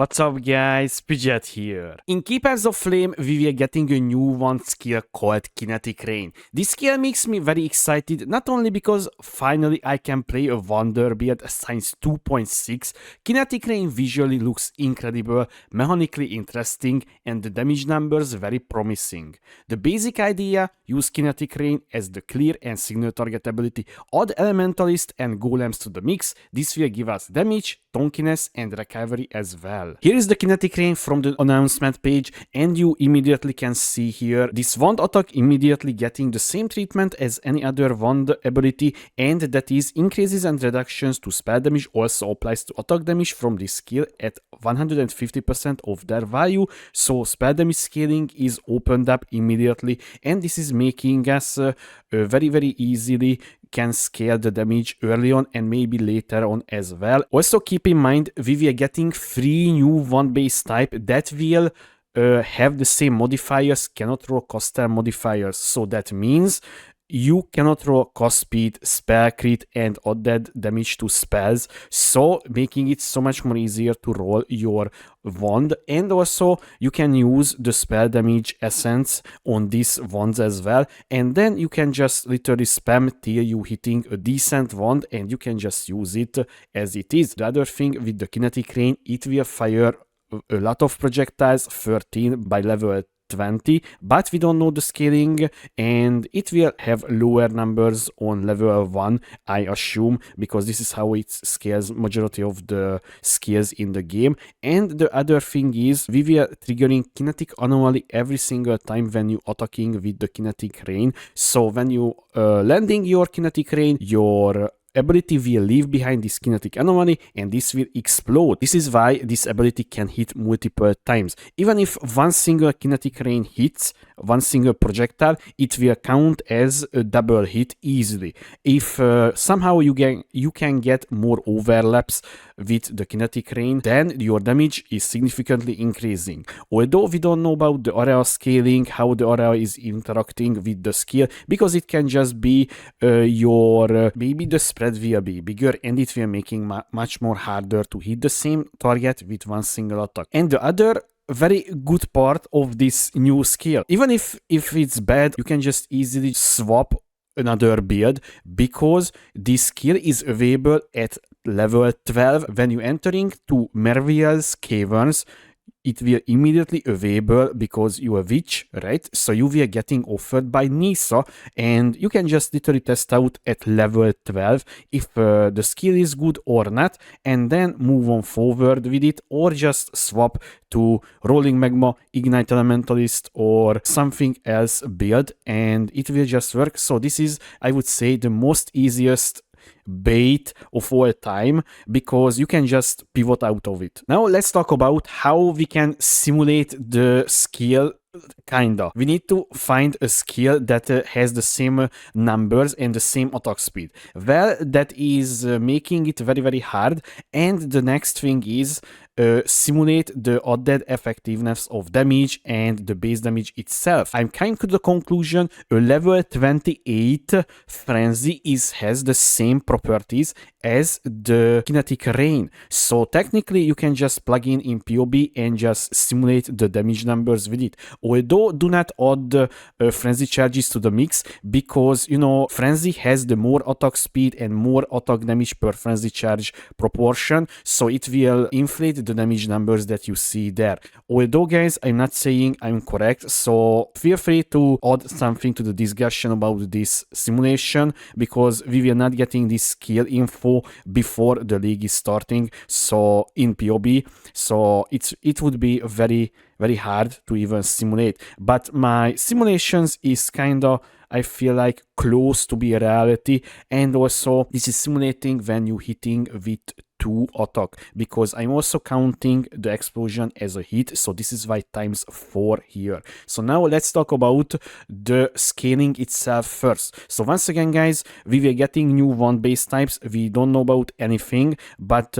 What's up guys, Pidget here. In Keepers of Flame, we were getting a new one skill called Kinetic Rain. This skill makes me very excited, not only because finally I can play a Wonder build Science 2.6, Kinetic Rain visually looks incredible, mechanically interesting, and the damage numbers very promising. The basic idea, use Kinetic Rain as the clear and signal target ability, add Elementalist and Golems to the mix, this will give us damage, Tonkiness and recovery as well. Here is the Kinetic Rain from the announcement page, and you immediately can see here this wand attack immediately getting the same treatment as any other wand ability, and that is increases and reductions to spell damage also applies to attack damage from this skill at 150% of their value, so spell damage scaling is opened up immediately, and this is making us very easily can scale the damage early on and maybe later on as well. Also keep in mind we were getting 3 new wand base type that will have the same modifiers, cannot roll coster modifiers, so that means you cannot roll cost speed, spell crit, and added damage to spells, so making it so much more easier to roll your wand. And also you can use the spell damage essence on these wands as well, and then you can just literally spam till you hitting a decent wand and you can just use it as it is. The other thing with the Kinetic Rain, it will fire a lot of projectiles, 13 by level 20, but we don't know the scaling, and it will have lower numbers on level 1, I assume, because this is how it scales majority of the skills in the game. And the other thing is we will triggering kinetic anomaly every single time when you attacking with the Kinetic Rain, so when you landing your Kinetic Rain, your ability will leave behind this kinetic anomaly and this will explode. This is why this ability can hit multiple times. Even if one single Kinetic Rain hits one single projectile, it will count as a double hit easily. If somehow you can get more overlaps with the Kinetic Rain, then your damage is significantly increasing. Although we don't know about the area scaling, how the area is interacting with the skill, because it can just be maybe the spread will be bigger and it will making much more harder to hit the same target with one single attack. And the other very good part of this new skill, even if it's bad, you can just easily swap another build, because this skill is available at level 12. When you entering to Merviel's Caverns, it will immediately available because you are witch, right? So you will getting offered by Nisa, and you can just literally test out at level 12 if the skill is good or not, and then move on forward with it, or just swap to Rolling Magma, Ignite Elementalist, or something else build, and it will just work. So this is, I would say, the most easiest bait of all time, because you can just pivot out of it. Now let's talk about how we can simulate the skill. Kinda. We need to find a skill that has the same numbers and the same attack speed. Well, that is making it very hard. And the next thing is simulate the added effectiveness of damage and the base damage itself. I'm coming to the conclusion a level 28 Frenzy has the same properties as the Kinetic Rain. So technically you can just plug in PoE and just simulate the damage numbers with it. Although do not add Frenzy charges to the mix, because you know Frenzy has the more attack speed and more attack damage per Frenzy charge proportion, so it will inflate the damage numbers that you see there. Although guys, I'm not saying I'm correct, so feel free to add something to the discussion about this simulation, because we will not getting this skill info before the league is starting, so in PoE, so it would be very hard to even simulate. But my simulations is kinda, I feel like, close to be a reality, and also this is simulating when you hitting with 2 attack, because I'm also counting the explosion as a hit, so this is why times 4 here. So now let's talk about the scaling itself first. So once again guys, we were getting new wand base types, we don't know about anything, but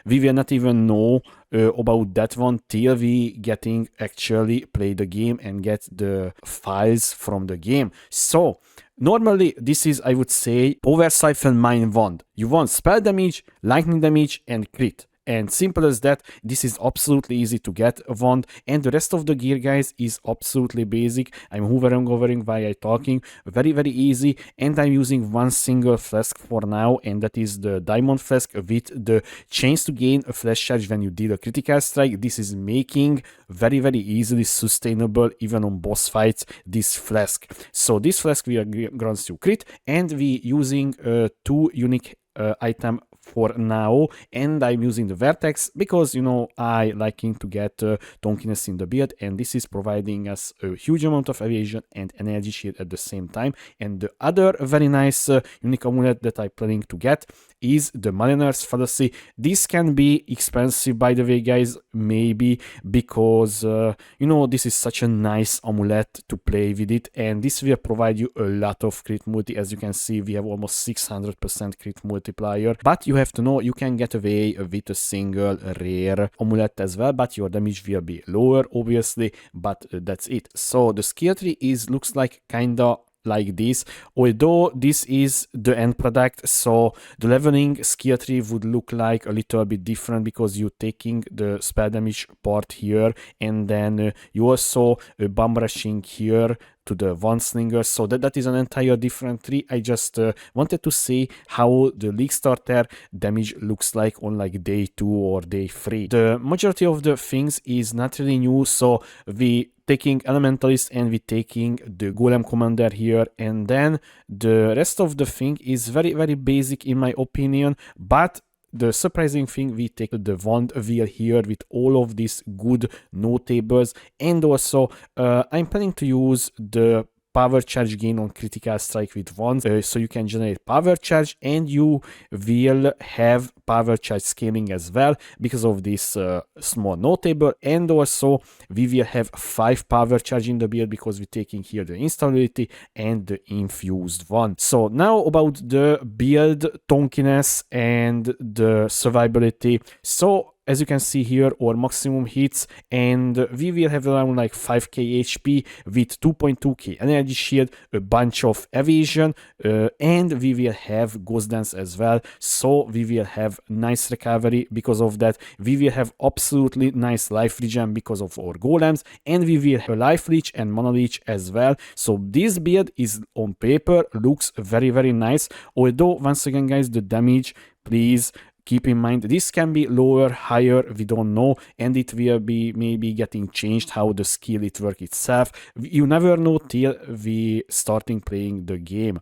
we will not even know about that one till we getting actually play the game and get the files from the game. So normally this is, I would say, Power Siphon Mine wand. You want spell damage, lightning damage and crit. and simple as that. This is absolutely easy to get a wand, and the rest of the gear, guys, is absolutely basic. I'm hovering while I'm talking, very easy, and I'm using one single flask for now, and that is the diamond flask with the chance to gain a flash charge when you deal a critical strike. This is making very easily sustainable even on boss fights, this flask. So this flask will grants you crit, and we using two unique item for now, and I'm using the vertex because, you know, I liking to get Tonkiness in the build, and this is providing us a huge amount of evasion and energy shield at the same time. And the other very nice unique amulet that I'm planning to get is the Mariner's Fallacy. This can be expensive, by the way, guys, maybe because you know, this is such a nice amulet to play with it, and this will provide you a lot of crit multi. As you can see, we have almost 600% crit multiplier, but you have to know you can get away with a single rare amulet as well, but your damage will be lower, obviously, but that's it. So the skill tree looks like kinda like this, although this is the end product, so the leveling skill tree would look like a little bit different because you're taking the spell damage part here, and then you also bomb rushing here to the one slinger, so that is an entire different tree. I just wanted to see how the league starter damage looks like on like day 2 or day 3. The majority of the things is not really new, so we taking Elementalist and we taking the Golem Commander here, and then the rest of the thing is very basic in my opinion, but the surprising thing, we take the wand wheel here with all of these good notables, and also I'm planning to use the power charge gain on critical strike with wands, so you can generate power charge, and you will have power charge scaling as well because of this small notable, and also we will have 5 power charge in the build because we're taking here the instability and the infused one. So now about the build, Tonkiness, and the survivability. So as you can see here, our maximum hits, and we will have around like 5k HP with 2.2k energy shield, a bunch of evasion, and we will have Ghost Dance as well, so we will have nice recovery because of that. We will have absolutely nice life regen because of our golems, and we will have a life leech and mana leech as well. So this build is on paper looks very nice, although once again, guys, the damage, please keep in mind this can be lower, higher, we don't know, and it will be maybe getting changed how the skill it work itself. You never know till we starting playing the game.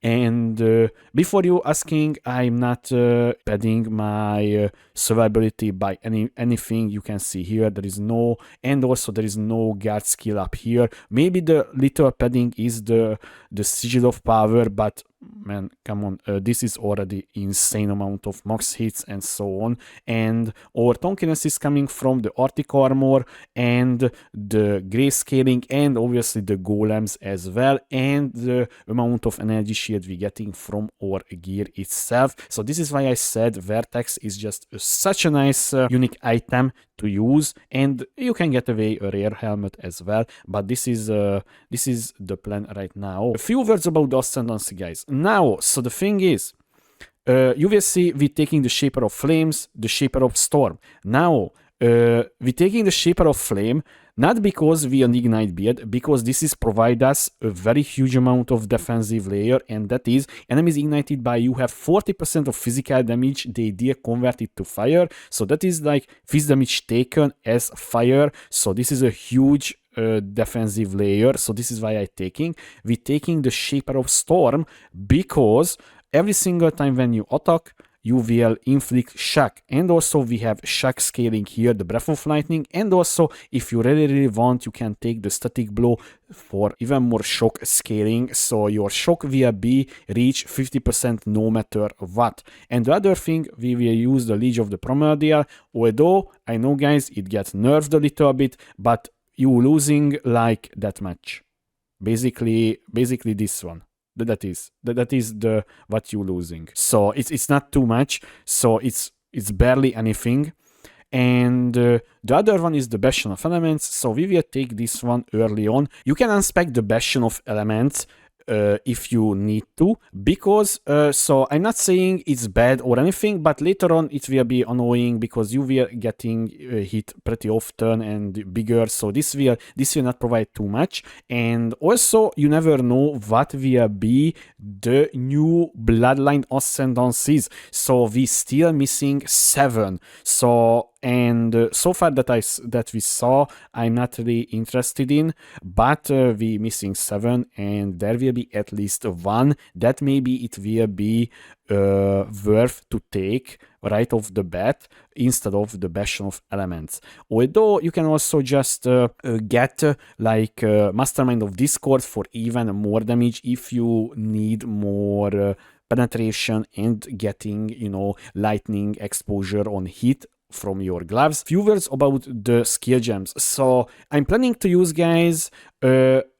And before you asking, I'm not padding my survivability by anything. You can see here there is no, and also there is no guard skill up here. Maybe the little padding is the sigil of power, but man, come on, this is already insane amount of max hits and so on. And our Tonkiness is coming from the Arctic armor and the gray scaling, and obviously the golems as well, and the amount of energy shield we're getting from our gear itself. So this is why I said Vertex is just such a nice unique item to use, and you can get away a rare helmet as well, but this is the plan right now. A few words about the Ascendancy, guys. Now, so the thing is, you will see we're taking the Shaper of Flames, the Shaper of Storm. Now, we're taking the Shaper of Flame, not because we an ignite build, because this is provide us a very huge amount of defensive layer, and that is enemies ignited by you have 40% of physical damage they deal converted to fire, so that is like phys damage taken as fire, so this is a huge defensive layer. So this is why we're taking the Shaper of Storm, because every single time when you attack, you will inflict shock, and also we have shock scaling here, the Breath of Lightning, and also if you really want, you can take the static blow for even more shock scaling, so your shock will be reach 50% no matter what. And the other thing, we will use the Liege of the Primordial, although I know, guys, it gets nerfed a little bit, but you losing like that much. Basically this one. That is the what you losing. So it's not too much. So it's barely anything. And the other one is the Bastion of Elements. So we will take this one early on. You can unspec the Bastion of Elements if you need to, because so I'm not saying it's bad or anything, but later on it will be annoying because you will getting hit pretty often and bigger, so this will not provide too much. And also you never know what will be the new Bloodline Ascendancies, so we still missing 7. So and so far that we saw, I'm not really interested in, but we missing 7, and there will be at least 1 that maybe it will be worth to take right off the bat instead of the Bastion of Elements. Although you can also just get like Mastermind of Discord for even more damage if you need more penetration and getting, you know, lightning exposure on hit from your gloves. Few words about the skill gems. So I'm planning to use, guys,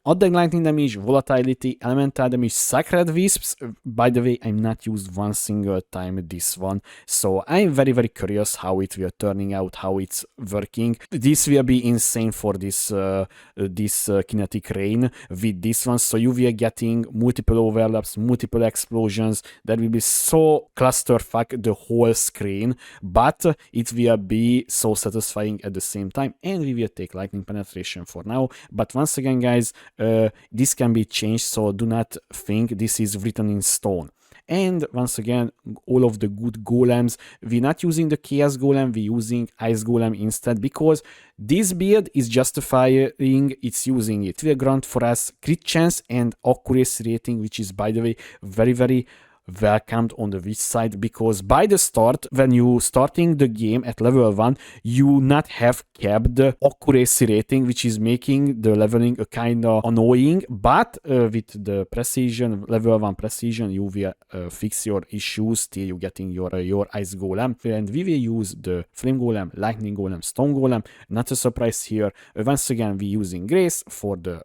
Undying Lightning damage, Volatility, Elemental damage, Sacred Wisps. By the way, I'm not used one single time this one, so I'm very, very curious how it will turning out, how it's working. This will be insane for this Kinetic Rain with this one, so you will getting multiple overlaps, multiple explosions, that will be so clusterfuck the whole screen, but it will be so satisfying at the same time, and we will take lightning penetration for now. But once again, guys, this can be changed, so do not think this is written in stone. And once again, all of the good golems, we're not using the Chaos Golem, we're using Ice Golem instead, because this build is justifying it's using it. It will grant for us crit chance and accuracy rating, which is, by the way, very, very welcomed on the Witch side, because by the start, when you starting the game at level 1, you not have kept the accuracy rating, which is making the leveling a kind of annoying, but with the precision, level 1 precision, you will fix your issues till you getting your Ice Golem. And we will use the Flame Golem, Lightning Golem, Stone Golem. Not a surprise here. Once again, we're using Grace for the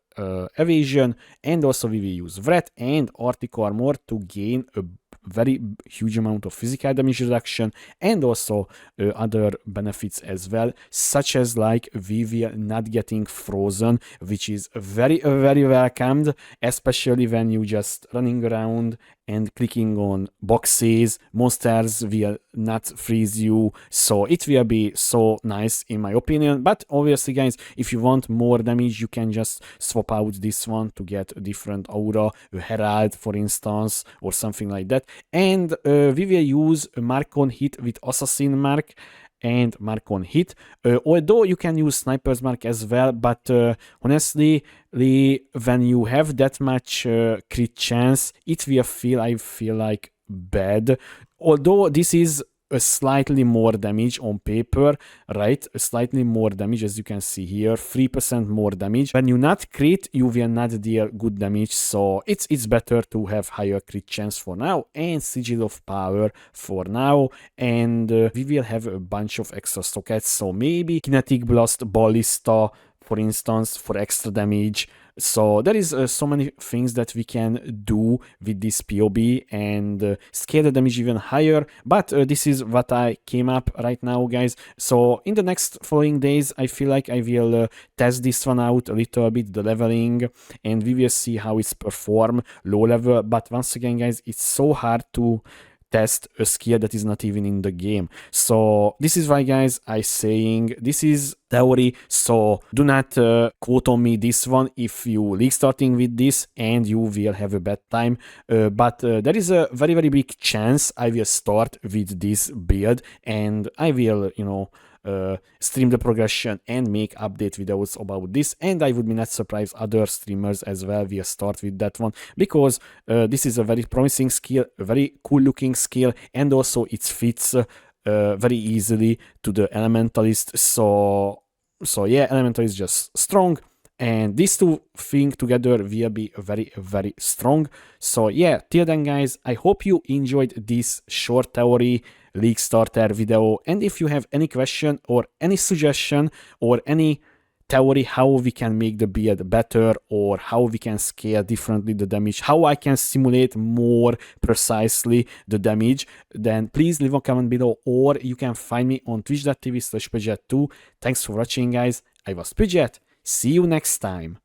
evasion, and also we will use Wrath and Arctic Armor to gain a very huge amount of physical damage reduction, and also other benefits as well, such as like we will not getting frozen, which is very, very welcomed, especially when you just running around and clicking on boxes. Monsters will not freeze you, so it will be so nice in my opinion. But obviously, guys, if you want more damage, you can just swap out this one to get a different aura, a Herald for instance, or something like that. And we will use a mark on hit with Assassin mark and mark on hit, although you can use Sniper's mark as well, but honestly, when you have that much crit chance, it will feel, I feel like, bad. Although this is a slightly more damage on paper, right? A slightly more damage, as you can see here, 3% more damage. When you not crit, you will not deal good damage, so it's better to have higher crit chance for now, and Sigil of Power for now, and we will have a bunch of extra sockets, so maybe Kinetic Blast, Ballista, for instance, for extra damage. So there is so many things that we can do with this PoB and scale the damage even higher, but this is what I came up right now, guys. So in the next following days, I feel like I will test this one out a little bit, the leveling, and we will see how it's perform low level. But once again, guys, it's so hard to test a skill that is not even in the game. So this is why, guys, I saying this is theory, so do not quote on me this one if you league starting with this, and you will have a bad time. But there is a very, very big chance I will start with this build, and I will, you know, stream the progression and make update videos about this, and I would be not surprised other streamers as well will start with that one, because this is a very promising skill, a very cool looking skill, and also it fits very easily to the Elementalist. So yeah, Elementalist is just strong, and these two things together will be very, very strong. So yeah, till then, guys, I hope you enjoyed this short theory league starter video, and if you have any question or any suggestion or any theory how we can make the build better, or how we can scale differently the damage, how I can simulate more precisely the damage, then please leave a comment below, or you can find me on twitch.tv/Pidgeot2. Thanks for watching, guys. I was Pidgeot. See you next time.